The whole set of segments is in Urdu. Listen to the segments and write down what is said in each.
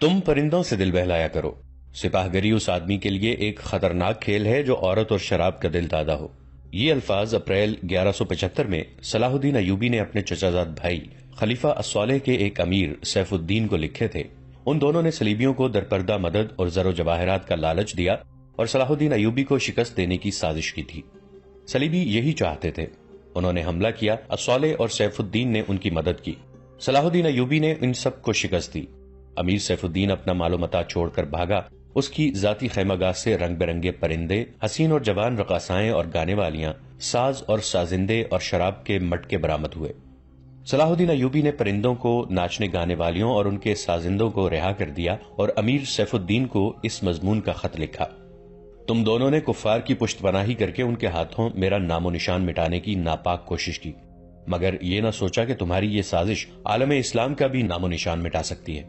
تم پرندوں سے دل بہلایا کرو۔ سپاہ گری اس آدمی کے لیے ایک خطرناک کھیل ہے جو عورت اور شراب کا دل دادا ہو۔ یہ الفاظ اپریل 1175 میں صلاح الدین ایوبی نے اپنے چچا زاد بھائی خلیفہ الصالح کے ایک امیر سیف الدین کو لکھے تھے۔ ان دونوں نے صلیبیوں کو درپردہ مدد اور زر و جواہرات کا لالچ دیا اور صلاح الدین ایوبی کو شکست دینے کی سازش کی تھی۔ صلیبی یہی چاہتے تھے۔ انہوں نے حملہ کیا، الصالح اور سیف الدین نے ان کی مدد کی۔ صلاح الدین ایوبی نے ان سب کو شکست دی۔ امیر سیف الدین اپنا مال و متاع چھوڑ کر بھاگا۔ اس کی ذاتی خیمہ گاہ سے رنگ برنگے پرندے، حسین اور جوان رقاصائیں اور گانے والیاں، ساز اور سازندے اور شراب کے مٹکے برآمد ہوئے۔ صلاح الدین ایوبی نے پرندوں کو، ناچنے گانے والیوں اور ان کے سازندوں کو رہا کر دیا اور امیر سیف الدین کو اس مضمون کا خط لکھا: تم دونوں نے کفار کی پشت پناہی کر کے ان کے ہاتھوں میرا نام و نشان مٹانے کی ناپاک کوشش کی، مگر یہ نہ سوچا کہ تمہاری یہ سازش عالم اسلام کا بھی نام و نشان مٹا سکتی ہے۔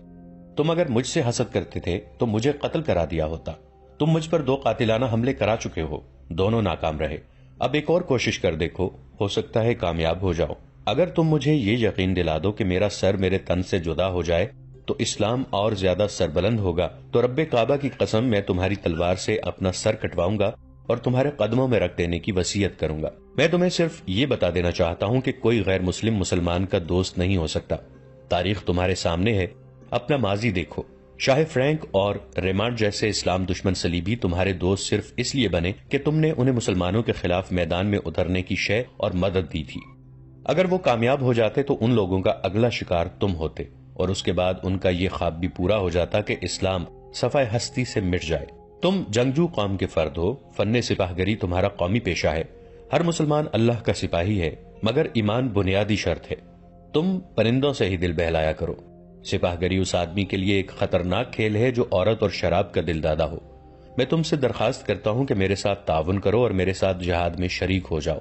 تم اگر مجھ سے حسد کرتے تھے تو مجھے قتل کرا دیا ہوتا۔ تم مجھ پر 2 قاتلانہ حملے کرا چکے ہو، دونوں ناکام رہے۔ اب ایک اور کوشش کر دیکھو، ہو سکتا ہے کامیاب ہو جاؤ۔ اگر تم مجھے یہ یقین دلا دو کہ میرا سر میرے تن سے جدا ہو جائے تو اسلام اور زیادہ سربلند ہوگا، تو رب کعبہ کی قسم میں تمہاری تلوار سے اپنا سر کٹواؤں گا اور تمہارے قدموں میں رکھ دینے کی وصیت کروں گا۔ میں تمہیں صرف یہ بتا دینا چاہتا ہوں کہ کوئی غیر مسلم مسلمان کا دوست نہیں ہو سکتا۔ تاریخ تمہارے سامنے ہے، اپنا ماضی دیکھو۔ شاہ فرینک اور ریمانڈ جیسے اسلام دشمن صلیبی تمہارے دوست صرف اس لیے بنے کہ تم نے انہیں مسلمانوں کے خلاف میدان میں اترنے کی شے اور مدد دی تھی۔ اگر وہ کامیاب ہو جاتے تو ان لوگوں کا اگلا شکار تم ہوتے، اور اس کے بعد ان کا یہ خواب بھی پورا ہو جاتا کہ اسلام صفحہ ہستی سے مٹ جائے۔ تم جنگجو قوم کے فرد ہو، فن سپاہ گری تمہارا قومی پیشہ ہے۔ ہر مسلمان اللہ کا سپاہی ہے، مگر ایمان بنیادی شرط ہے۔ تم پرندوں سے ہی دل بہلایا کرو۔ سپاہ گری اس آدمی کے لیے ایک خطرناک کھیل ہے جو عورت اور شراب کا دل دادا ہو۔ میں تم سے درخواست کرتا ہوں کہ میرے ساتھ تعاون کرو اور میرے ساتھ جہاد میں شریک ہو جاؤ۔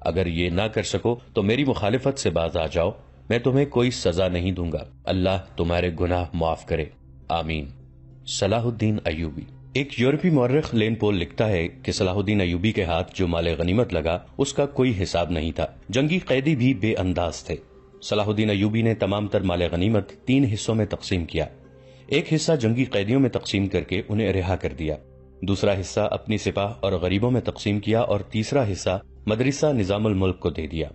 اگر یہ نہ کر سکو تو میری مخالفت سے باز آ جاؤ، میں تمہیں کوئی سزا نہیں دوں گا۔ اللہ تمہارے گناہ معاف کرے، آمین۔ صلاح الدین ایوبی۔ ایک یورپی مورخ لین پول لکھتا ہے کہ صلاح الدین ایوبی کے ہاتھ جو مال غنیمت لگا اس کا کوئی حساب نہیں تھا۔ جنگی قیدی بھی بے انداز تھے۔ صلاح الدین ایوبی نے تمام تر مال غنیمت 3 حصوں میں تقسیم کیا۔ ایک حصہ جنگی قیدیوں میں تقسیم کر کے انہیں رہا کر دیا، دوسرا حصہ اپنی سپاہ اور غریبوں میں تقسیم کیا اور تیسرا حصہ مدرسہ نظام الملک کو دے دیا۔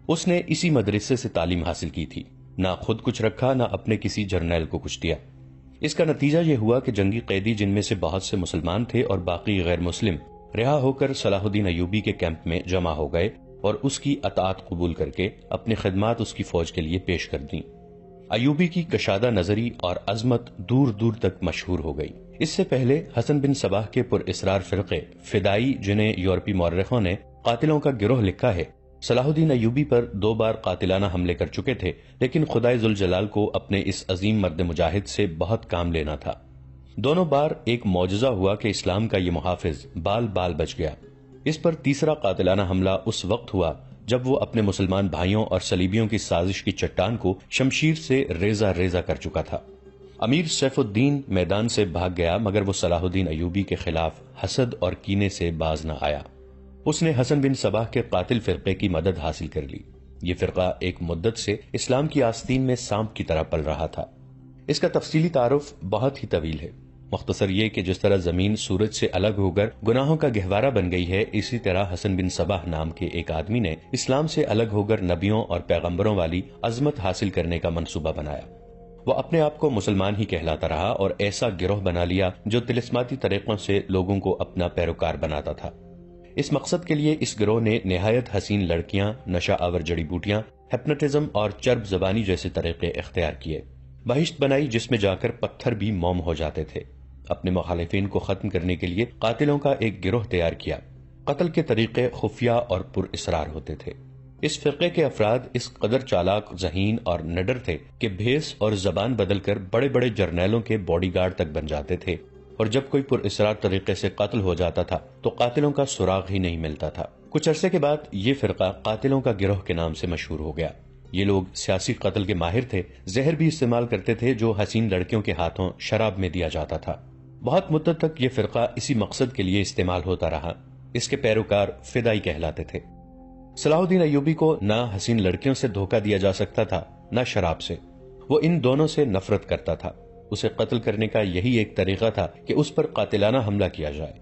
اس نے اسی مدرسے سے تعلیم حاصل کی تھی، نہ خود کچھ رکھا نہ اپنے کسی جرنیل کو کچھ دیا۔ اس کا نتیجہ یہ ہوا کہ جنگی قیدی جن میں سے بہت سے مسلمان تھے اور باقی غیر مسلم رہا ہو کر صلاح الدین ایوبی کے کیمپ میں جمع ہو گئے اور اس کی اطاعت قبول کر کے اپنی خدمات اس کی فوج کے لیے پیش کر دیں۔ ایوبی کی کشادہ نظری اور عظمت دور دور تک مشہور ہو گئی۔ اس سے پہلے حسن بن صباح کے پر اسرار فرقے فدائی، جنہیں یورپی مورخوں نے قاتلوں کا گروہ لکھا ہے، صلاح الدین ایوبی پر 2 بار قاتلانہ حملے کر چکے تھے، لیکن خدائے ذوالجلال کو اپنے اس عظیم مرد مجاہد سے بہت کام لینا تھا۔ دونوں بار ایک معجزہ ہوا کہ اسلام کا یہ محافظ بال بال بچ گیا۔ اس پر تیسرا قاتلانہ حملہ اس وقت ہوا جب وہ اپنے مسلمان بھائیوں اور صلیبیوں کی سازش کی چٹان کو شمشیر سے ریزہ ریزہ کر چکا تھا۔ امیر سیف الدین میدان سے بھاگ گیا، مگر وہ صلاح الدین ایوبی کے خلاف حسد اور کینے سے باز نہ آیا۔ اس نے حسن بن صباح کے قاتل فرقے کی مدد حاصل کر لی۔ یہ فرقہ ایک مدت سے اسلام کی آستین میں سانپ کی طرح پل رہا تھا۔ اس کا تفصیلی تعارف بہت ہی طویل ہے۔ مختصر یہ کہ جس طرح زمین سورج سے الگ ہو کر گناہوں کا گہوارہ بن گئی ہے، اسی طرح حسن بن صباح نام کے ایک آدمی نے اسلام سے الگ ہو کر نبیوں اور پیغمبروں والی عظمت حاصل کرنے کا منصوبہ بنایا۔ وہ اپنے آپ کو مسلمان ہی کہلاتا رہا اور ایسا گروہ بنا لیا جو طلسماتی طریقوں سے لوگوں کو اپنا پیروکار بناتا تھا۔ اس مقصد کے لیے اس گروہ نے نہایت حسین لڑکیاں، نشہ آور جڑی بوٹیاں، ہپنوٹزم اور چرب زبانی جیسے طریقے اختیار کیے۔ بہشت بنائی جس میں جا کر پتھر بھی موم ہو جاتے تھے۔ اپنے مخالفین کو ختم کرنے کے لیے قاتلوں کا ایک گروہ تیار کیا۔ قتل کے طریقے خفیہ اور پر اسرار ہوتے تھے۔ اس فرقے کے افراد اس قدر چالاک، ذہین اور نڈر تھے کہ بھیس اور زبان بدل کر بڑے بڑے جرنیلوں کے باڈی گارڈ تک بن جاتے تھے، اور جب کوئی پر اسرار طریقے سے قتل ہو جاتا تھا تو قاتلوں کا سراغ ہی نہیں ملتا تھا۔ کچھ عرصے کے بعد یہ فرقہ قاتلوں کا گروہ کے نام سے مشہور ہو گیا۔ یہ لوگ سیاسی قتل کے ماہر تھے، زہر بھی استعمال کرتے تھے جو حسین لڑکیوں کے ہاتھوں شراب میں دیا جاتا تھا۔ بہت مدت تک یہ فرقہ اسی مقصد کے لیے استعمال ہوتا رہا۔ اس کے پیروکار فدائی کہلاتے تھے۔ صلاح الدین ایوبی کو نہ حسین لڑکیوں سے دھوکہ دیا جا سکتا تھا، نہ شراب سے۔ وہ ان دونوں سے نفرت کرتا تھا۔ اسے قتل کرنے کا یہی ایک طریقہ تھا کہ اس پر قاتلانہ حملہ کیا جائے۔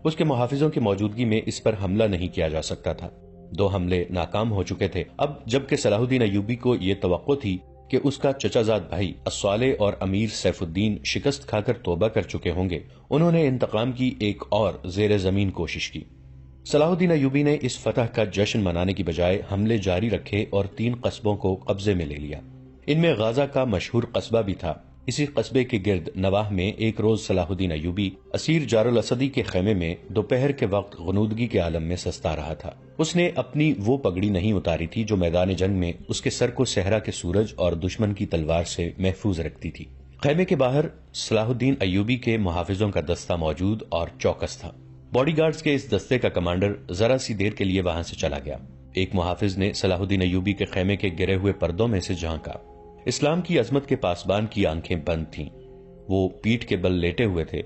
اس کے محافظوں کی موجودگی میں اس پر حملہ نہیں کیا جا سکتا تھا۔ 2 حملے ناکام ہو چکے تھے۔ اب جبکہ صلاح الدین ایوبی کو یہ توقع تھی کہ اس کا چچا زاد بھائی الصالح اور امیر سیف الدین شکست کھا کر توبہ کر چکے ہوں گے، انہوں نے انتقام کی ایک اور زیر زمین کوشش کی۔ صلاح الدین ایوبی نے اس فتح کا جشن منانے کی بجائے حملے جاری رکھے اور 3 قصبوں کو قبضے میں لے لیا۔ ان میں غازہ کا مشہور قصبہ بھی تھا۔ اسی قصبے کے گرد نواح میں ایک روز صلاح الدین ایوبی اسیر جار الاسدی کے خیمے میں دوپہر کے وقت غنودگی کے عالم میں سستا رہا تھا۔ اس نے اپنی وہ پگڑی نہیں اتاری تھی جو میدان جنگ میں اس کے سر کو صحرا کے سورج اور دشمن کی تلوار سے محفوظ رکھتی تھی۔ خیمے کے باہر صلاح الدین ایوبی کے محافظوں کا دستہ موجود اور چوکس تھا۔ باڈی گارڈز کے اس دستے کا کمانڈر ذرا سی دیر کے لیے وہاں سے چلا گیا۔ ایک محافظ نے صلاح الدین ایوبی کے خیمے کے گرے ہوئے پردوں میں سے جھانکا۔ اسلام کی عظمت کے پاسبان کی آنکھیں بند تھیں۔ وہ پیٹھ کے بل لیٹے ہوئے تھے۔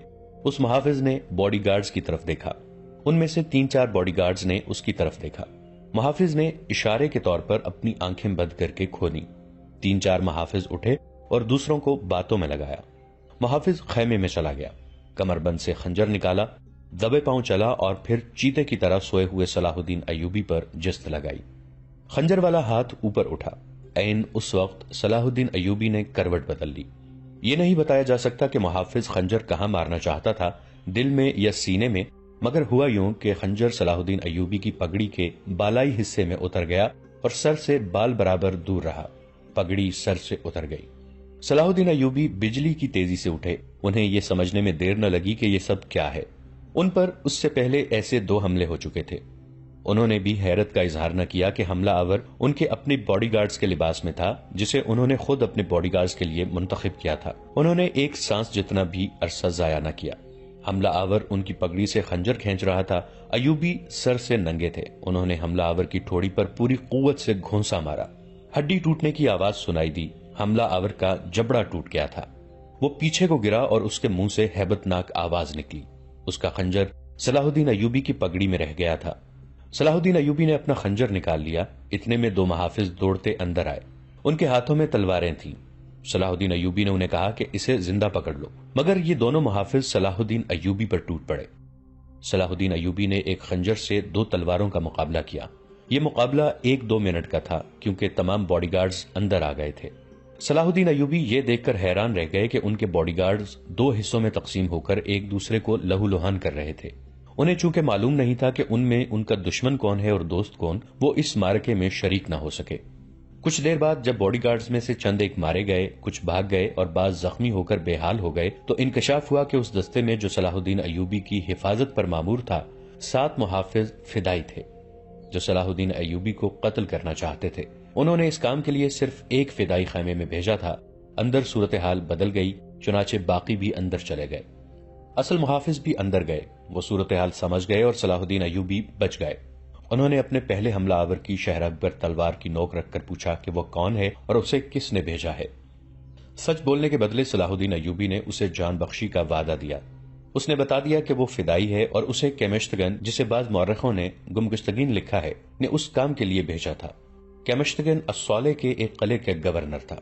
اس محافظ نے باڈی گارڈز کی طرف دیکھا۔ ان میں سے 3-4 باڈی گارڈز نے اس کی طرف دیکھا۔ محافظ نے اشارے کے طور پر اپنی آنکھیں بند کر کے کھولی۔ 3-4 محافظ اٹھے اور دوسروں کو باتوں میں لگایا۔ محافظ خیمے میں چلا گیا، کمر بند سے خنجر نکالا، دبے پاؤں چلا اور پھر چیتے کی طرح سوئے ہوئے صلاح الدین ایوبی پر جست لگائی۔ خنجر والا ہاتھ اوپر اٹھا۔ عین اس وقت صلاح الدین ایوبی نے کروٹ بدل لی۔ یہ نہیں بتایا جا سکتا کہ محافظ خنجر کہاں مارنا چاہتا تھا، دل میں یا سینے میں، مگر ہوا یوں کہ خنجر صلاح الدین ایوبی کی پگڑی کے بالائی حصے میں اتر گیا اور سر سے بال برابر دور رہا۔ پگڑی سر سے اتر گئی۔ صلاح الدین ایوبی بجلی کی تیزی سے اٹھے۔ انہیں یہ سمجھنے میں دیر نہ لگی کہ یہ سب کیا ہے۔ ان پر اس سے پہلے ایسے 2 حملے ہو چکے تھے۔ انہوں نے بھی حیرت کا اظہار نہ کیا کہ حملہ آور ان کے اپنی باڈی گارڈز کے لباس میں تھا، جسے انہوں نے خود اپنے باڈی گارڈز کے لیے منتخب کیا تھا۔ انہوں نے ایک سانس جتنا بھی عرصہ ضائع نہ کیا۔ حملہ آور ان کی پگڑی سے خنجر کھینچ رہا تھا۔ ایوبی سر سے ننگے تھے۔ انہوں نے حملہ آور کی ٹھوڑی پر پوری قوت سے گھونسا مارا۔ ہڈی ٹوٹنے کی آواز سنائی دی۔ حملہ آور کا جبڑا ٹوٹ گیا تھا۔ وہ پیچھے کو گرا اور اس کے منہ سے ہیبت ناک آواز نکلی۔ اس کا خنجر صلاح الدین ایوبی کی پگڑی میں رہ گیا تھا۔ صلاح الدین ایوبی نے اپنا خنجر نکال لیا۔ اتنے میں 2 محافظ دوڑتے اندر آئے۔ ان کے ہاتھوں میں تلواریں تھیں۔ صلاح الدین ایوبی نے انہیں کہا کہ اسے زندہ پکڑ لو، مگر یہ دونوں محافظ صلاح الدین ایوبی پر ٹوٹ پڑے۔ صلاح الدین ایوبی نے ایک خنجر سے 2 تلواروں کا مقابلہ کیا۔ یہ مقابلہ 1-2 منٹ کا تھا کیونکہ تمام باڈی گارڈز اندر آ گئے تھے۔ صلاح الدین ایوبی یہ دیکھ کر حیران رہ گئے کہ ان کے باڈی گارڈز 2 حصوں میں تقسیم ہو کر ایک دوسرے کو لہو لہان کر رہے تھے۔ انہیں چونکہ معلوم نہیں تھا کہ ان میں ان کا دشمن کون ہے اور دوست کون، وہ اس مارکے میں شریک نہ ہو سکے۔ کچھ دیر بعد جب باڈی گارڈز میں سے چند ایک مارے گئے، کچھ بھاگ گئے اور بعض زخمی ہو کر بے حال ہو گئے، تو انکشاف ہوا کہ اس دستے میں جو صلاح الدین ایوبی کی حفاظت پر مامور تھا، 7 محافظ فدائی تھے جو صلاح الدین ایوبی کو قتل کرنا چاہتے تھے۔ انہوں نے اس کام کے لیے صرف ایک فدائی خیمے میں بھیجا تھا۔ اندر صورتحال بدل گئی، چنانچہ باقی بھی اندر چلے گئے۔ اصل محافظ بھی اندر گئے۔ وہ صورتحال سمجھ گئے اور صلاح الدین ایوبی بچ گئے۔ انہوں نے اپنے پہلے حملہ آور کی شہرگ پر تلوار کی نوک رکھ کر پوچھا کہ وہ کون ہے اور اسے کس نے بھیجا ہے۔ سچ بولنے کے بدلے صلاح الدین ایوبی نے اسے جان بخشی کا وعدہ دیا۔ اس نے بتا دیا کہ وہ فدائی ہے اور اسے کیمشتگن، جسے بعض مورخوں نے گمگشتگین لکھا ہے، نے اس کام کے لیے بھیجا تھا۔ کیمشتگن الصالح کے ایک قلعے کا گورنر تھا۔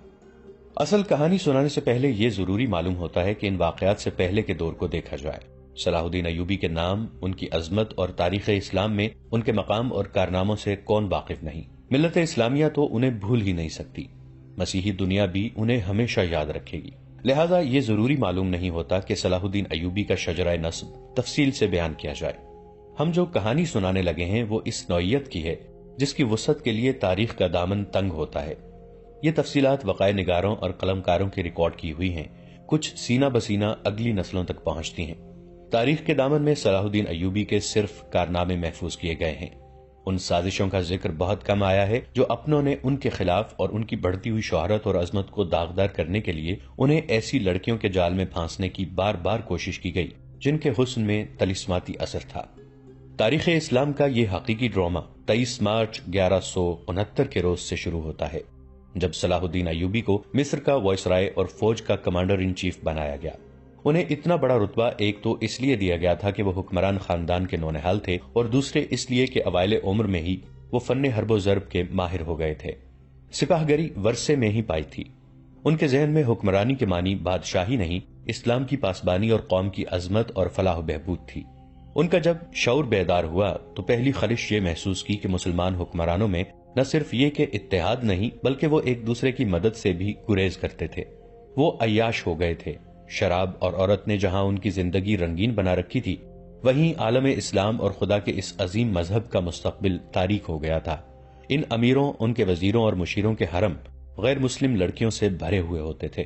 اصل کہانی سنانے سے پہلے یہ ضروری معلوم ہوتا ہے کہ ان واقعات سے پہلے کے دور کو دیکھا جائے۔ صلاح الدین ایوبی کے نام، ان کی عظمت اور تاریخ اسلام میں ان کے مقام اور کارناموں سے کون واقف نہیں؟ ملت اسلامیہ تو انہیں بھول ہی نہیں سکتی۔ مسیحی دنیا بھی انہیں ہمیشہ یاد رکھے گی۔ لہٰذا یہ ضروری معلوم نہیں ہوتا کہ صلاح الدین ایوبی کا شجرہ نسب تفصیل سے بیان کیا جائے۔ ہم جو کہانی سنانے لگے ہیں وہ اس نوعیت کی ہے جس کی وسعت کے لیے تاریخ کا دامن تنگ ہوتا ہے۔ یہ تفصیلات وقائع نگاروں اور قلمکاروں کی ریکارڈ کی ہوئی ہیں، کچھ سینہ بسینہ اگلی نسلوں تک پہنچتی ہیں۔ تاریخ کے دامن میں صلاح الدین ایوبی کے صرف کارنامے محفوظ کیے گئے ہیں۔ ان سازشوں کا ذکر بہت کم آیا ہے جو اپنوں نے ان کے خلاف اور ان کی بڑھتی ہوئی شہرت اور عظمت کو داغدار کرنے کے لیے انہیں ایسی لڑکیوں کے جال میں پھانسنے کی بار بار کوشش کی گئی جن کے حسن میں طلسماتی اثر تھا۔ تاریخ اسلام کا یہ حقیقی ڈرامہ 23 مارچ 1169 کے روز سے شروع ہوتا ہے جب صلاح الدین ایوبی کو مصر کا وائسرائے اور فوج کا کمانڈر ان چیف بنایا گیا۔ انہیں اتنا بڑا رتبہ ایک تو اس لیے دیا گیا تھا کہ وہ حکمران خاندان کے نونہال تھے، اور دوسرے اس لیے کہ اوائل عمر میں ہی وہ فن حرب و ضرب کے ماہر ہو گئے تھے۔ سپاہ گری ورثے میں ہی پائی تھی۔ ان کے ذہن میں حکمرانی کے معنی بادشاہی نہیں، اسلام کی پاسبانی اور قوم کی عظمت اور فلاح و بہبود تھی۔ ان کا جب شعور بیدار ہوا تو پہلی خلش یہ محسوس کی کہ مسلمان حکمرانوں میں نہ صرف یہ کہ اتحاد نہیں بلکہ وہ ایک دوسرے کی مدد سے بھی گریز کرتے تھے۔ وہ عیاش ہو گئے تھے۔ شراب اور عورت نے جہاں ان کی زندگی رنگین بنا رکھی تھی، وہیں عالم اسلام اور خدا کے اس عظیم مذہب کا مستقبل تاریک ہو گیا تھا۔ ان امیروں، ان کے وزیروں اور مشیروں کے حرم غیر مسلم لڑکیوں سے بھرے ہوئے ہوتے تھے۔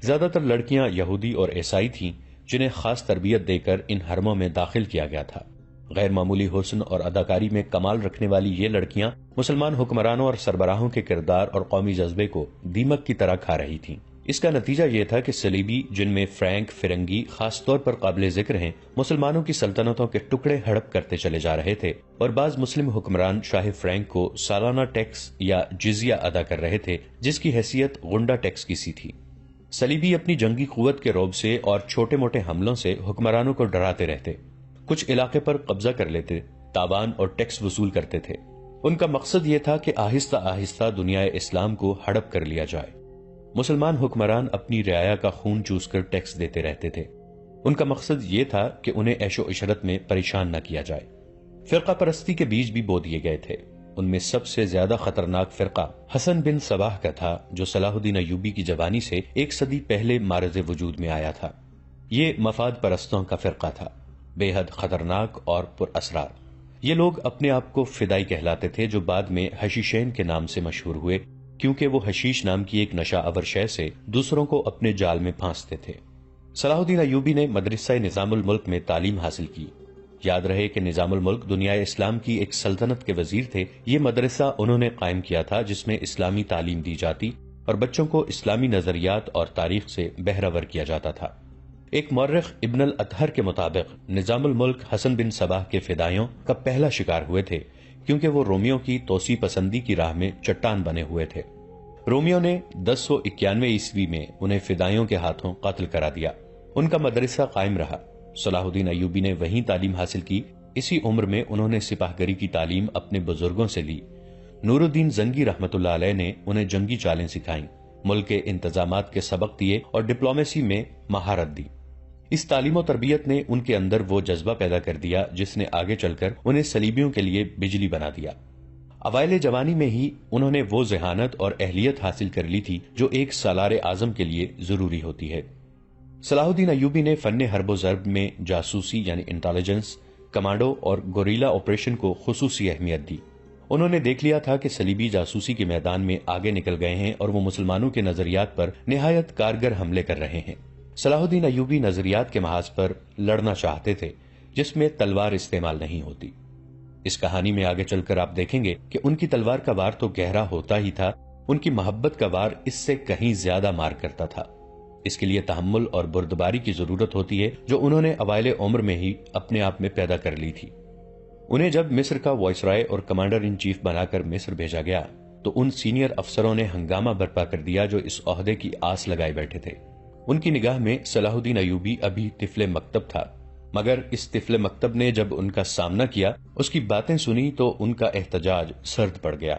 زیادہ تر لڑکیاں یہودی اور عیسائی تھیں جنہیں خاص تربیت دے کر ان حرموں میں داخل کیا گیا تھا۔ غیر معمولی حسن اور اداکاری میں کمال رکھنے والی یہ لڑکیاں مسلمان حکمرانوں اور سربراہوں کے کردار اور قومی جذبے کو دیمک کی طرح کھا رہی تھیں۔ اس کا نتیجہ یہ تھا کہ صلیبی، جن میں فرینک، فرنگی خاص طور پر قابل ذکر ہیں، مسلمانوں کی سلطنتوں کے ٹکڑے ہڑپ کرتے چلے جا رہے تھے، اور بعض مسلم حکمران شاہ فرینک کو سالانہ ٹیکس یا جزیہ ادا کر رہے تھے، جس کی حیثیت غنڈہ ٹیکس کی سی تھی۔ صلیبی اپنی جنگی قوت کے رعب سے اور چھوٹے موٹے حملوں سے حکمرانوں کو ڈراتے رہتے، کچھ علاقے پر قبضہ کر لیتے، تاوان اور ٹیکس وصول کرتے تھے۔ ان کا مقصد یہ تھا کہ آہستہ آہستہ دنیا اسلام کو ہڑپ کر لیا جائے۔ مسلمان حکمران اپنی رعایا کا خون چوس کر ٹیکس دیتے رہتے تھے۔ ان کا مقصد یہ تھا کہ انہیں عیش و عشرت میں پریشان نہ کیا جائے۔ فرقہ پرستی کے بیج بھی بو دیے گئے تھے۔ ان میں سب سے زیادہ خطرناک فرقہ حسن بن صباح کا تھا، جو صلاح الدین ایوبی کی جوانی سے ایک صدی پہلے معرض وجود میں آیا تھا۔ یہ مفاد پرستوں کا فرقہ تھا، بے حد خطرناک اور پر اسرار۔ یہ لوگ اپنے آپ کو فدائی کہلاتے تھے، جو بعد میں حشیشین کے نام سے مشہور ہوئے، کیونکہ وہ حشیش نام کی ایک نشہ آور شے سے دوسروں کو اپنے جال میں پھانستے تھے۔ صلاح الدین ایوبی نے مدرسہ نظام الملک میں تعلیم حاصل کی۔ یاد رہے کہ نظام الملک دنیا اسلام کی ایک سلطنت کے وزیر تھے۔ یہ مدرسہ انہوں نے قائم کیا تھا جس میں اسلامی تعلیم دی جاتی اور بچوں کو اسلامی نظریات اور تاریخ سے بہرہ کیا جاتا تھا۔ ایک مورخ ابن الاطہر کے مطابق نظام الملک حسن بن صباح کے فدائیوں کا پہلا شکار ہوئے تھے، کیونکہ وہ رومیوں کی توسیع پسندی کی راہ میں چٹان بنے ہوئے تھے۔ رومیوں نے 1091 عیسوی میں انہیں فدائیوں کے ہاتھوں قتل کرا دیا۔ ان کا مدرسہ قائم رہا۔ صلاح الدین ایوبی نے وہیں تعلیم حاصل کی۔ اسی عمر میں انہوں نے سپاہ گری کی تعلیم اپنے بزرگوں سے لی۔ نور الدین زنگی رحمت اللہ علیہ نے انہیں جنگی چالیں سکھائیں، ملک کے انتظامات کے سبق دیے اور ڈپلومیسی میں مہارت دی۔ اس تعلیم و تربیت نے ان کے اندر وہ جذبہ پیدا کر دیا جس نے آگے چل کر انہیں صلیبیوں کے لیے بجلی بنا دیا۔ اوائل جوانی میں ہی انہوں نے وہ ذہانت اور اہلیت حاصل کر لی تھی جو ایک سالار اعظم کے لیے ضروری ہوتی ہے۔ صلاح الدین ایوبی نے فن حرب و ضرب میں جاسوسی یعنی انٹیلیجنس، کمانڈو اور گوریلا آپریشن کو خصوصی اہمیت دی۔ انہوں نے دیکھ لیا تھا کہ صلیبی جاسوسی کے میدان میں آگے نکل گئے ہیں اور وہ مسلمانوں کے نظریات پر نہایت کارگر حملے کر رہے ہیں۔ صلاح الدین ایوبی نظریات کے محاذ پر لڑنا چاہتے تھے جس میں تلوار استعمال نہیں ہوتی۔ اس کہانی میں آگے چل کر آپ دیکھیں گے کہ ان کی تلوار کا وار تو گہرا ہوتا ہی تھا، ان کی محبت کا وار اس سے کہیں زیادہ مار کرتا تھا۔ اس کے لیے تحمل اور بردباری کی ضرورت ہوتی ہے جو انہوں نے اوائل عمر میں ہی اپنے آپ میں پیدا کر لی تھی۔ انہیں جب مصر کا وائس رائے اور کمانڈر ان چیف بنا کر مصر بھیجا گیا تو ان سینئر افسروں نے ہنگامہ برپا کر دیا جو اس عہدے کی آس لگائے بیٹھے تھے۔ ان کی نگاہ میں صلاح الدین ایوبی ابھی طفل مکتب تھا، مگر اس طفل مکتب نے جب ان کا سامنا کیا، اس کی باتیں سنی تو ان کا احتجاج سرد پڑ گیا۔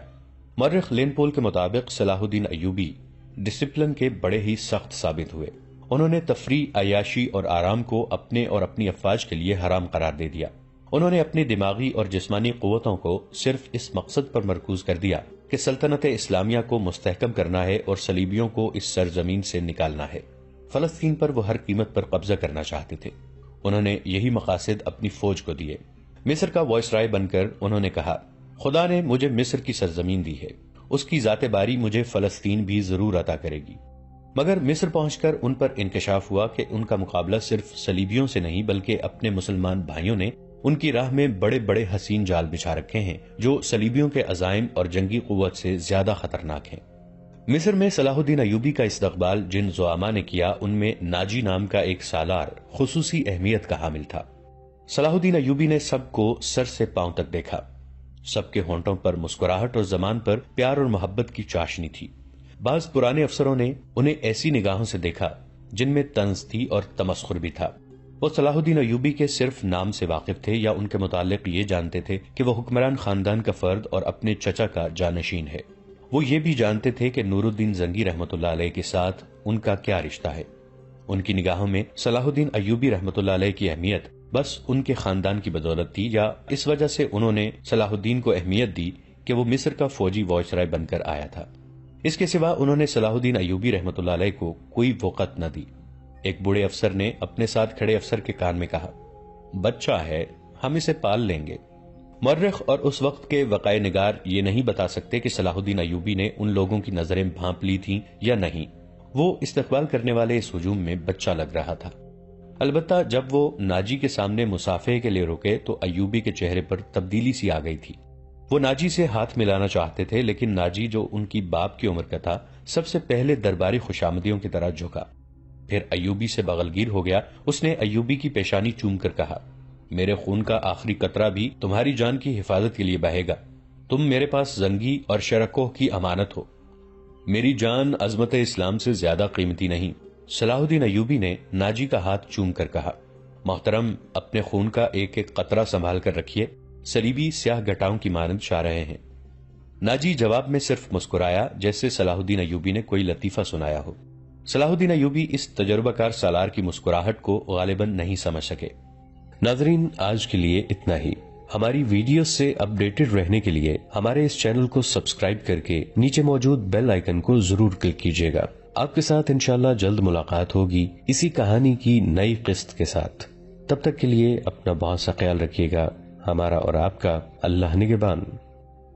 مورخ لین پول کے مطابق صلاح الدین ایوبی ڈسپلن کے بڑے ہی سخت ثابت ہوئے۔ انہوں نے تفریح، عیاشی اور آرام کو اپنے اور اپنی افواج کے لیے حرام قرار دے دیا۔ انہوں نے اپنی دماغی اور جسمانی قوتوں کو صرف اس مقصد پر مرکوز کر دیا کہ سلطنت اسلامیہ کو مستحکم کرنا ہے اور صلیبیوں کو اس سرزمین سے نکالنا ہے۔ فلسطین پر وہ ہر قیمت پر قبضہ کرنا چاہتے تھے۔ انہوں نے یہی مقاصد اپنی فوج کو دیے۔ مصر کا وائس رائے بن کر انہوں نے کہا، خدا نے مجھے مصر کی سرزمین دی ہے، اس کی ذات باری مجھے فلسطین بھی ضرور عطا کرے گی۔ مگر مصر پہنچ کر ان پر انکشاف ہوا کہ ان کا مقابلہ صرف صلیبیوں سے نہیں بلکہ اپنے مسلمان بھائیوں نے ان کی راہ میں بڑے بڑے حسین جال بچھا رکھے ہیں جو صلیبیوں کے عزائم اور جنگی قوت سے زیادہ خطرناک ہیں۔ مصر میں صلاح الدین ایوبی کا استقبال جن زعما نے کیا ان میں ناجی نام کا ایک سالار خصوصی اہمیت کا حامل تھا۔ صلاح الدین ایوبی نے سب کو سر سے پاؤں تک دیکھا۔ سب کے ہونٹوں پر مسکراہٹ اور زبان پر پیار اور محبت کی چاشنی تھی۔ بعض پرانے افسروں نے انہیں ایسی نگاہوں سے دیکھا جن میں طنز تھی اور تمسخر بھی تھا۔ وہ صلاح الدین ایوبی کے صرف نام سے واقف تھے یا ان کے متعلق یہ جانتے تھے کہ وہ حکمران خاندان کا فرد اور اپنے چچا کا جانشین ہے۔ وہ یہ بھی جانتے تھے کہ نور الدین زنگی رحمۃ اللہ علیہ کے ساتھ ان کا کیا رشتہ ہے۔ ان کی نگاہوں میں صلاح الدین ایوبی رحمۃ اللہ علیہ کی اہمیت بس ان کے خاندان کی بدولت تھی، یا اس وجہ سے انہوں نے صلاح الدین کو اہمیت دی کہ وہ مصر کا فوجی وائسرائے بن کر آیا تھا۔ اس کے سوا انہوں نے صلاح الدین ایوبی رحمۃ اللہ علیہ کو کوئی وقت نہ دی۔ ایک بوڑھے افسر نے اپنے ساتھ کھڑے افسر کے کان میں کہا، بچہ ہے، ہم اسے پال لیں گے۔ مورخ اور اس وقت کے وقائع نگار یہ نہیں بتا سکتے کہ صلاح الدین ایوبی نے ان لوگوں کی نظریں بھانپ لی تھیں یا نہیں، وہ استقبال کرنے والے اس ہجوم میں بچہ لگ رہا تھا۔ البتہ جب وہ ناجی کے سامنے مصافحے کے لیے رکے تو ایوبی کے چہرے پر تبدیلی سی آ گئی تھی۔ وہ ناجی سے ہاتھ ملانا چاہتے تھے، لیکن ناجی جو ان کی باپ کی عمر کا تھا سب سے پہلے درباری خوشامدیوں کی طرح جھکا، پھر ایوبی سے بغلگیر ہو گیا۔ اس نے ایوبی کی پیشانی چوم کر کہا، میرے خون کا آخری قطرہ بھی تمہاری جان کی حفاظت کے لیے بہے گا۔ تم میرے پاس زنگی اور شرکوہ کی امانت ہو، میری جان عظمت اسلام سے زیادہ قیمتی نہیں۔ صلاح الدین ایوبی نے ناجی کا ہاتھ چوم کر کہا، محترم، اپنے خون کا ایک ایک قطرہ سنبھال کر رکھیے، صلیبی سیاہ گٹاؤں کی مانند چھا رہے ہیں۔ ناجی جواب میں صرف مسکرایا، جیسے صلاح الدین ایوبی نے کوئی لطیفہ سنایا ہو۔ صلاح الدین ایوبی اس تجربہ کار سالار کی مسکراہٹ کو غالباً نہیں سمجھ سکے۔ ناظرین، آج کے لیے اتنا ہی۔ ہماری ویڈیوز سے اپڈیٹڈ رہنے کے لیے ہمارے اس چینل کو سبسکرائب کر کے نیچے موجود بیل آئیکن کو ضرور کلک کیجیے گا۔ آپ کے ساتھ انشاءاللہ جلد ملاقات ہوگی اسی کہانی کی نئی قسط کے ساتھ۔ تب تک کے لیے اپنا بہت سا خیال رکھیے گا۔ ہمارا اور آپ کا اللہ نگہبان۔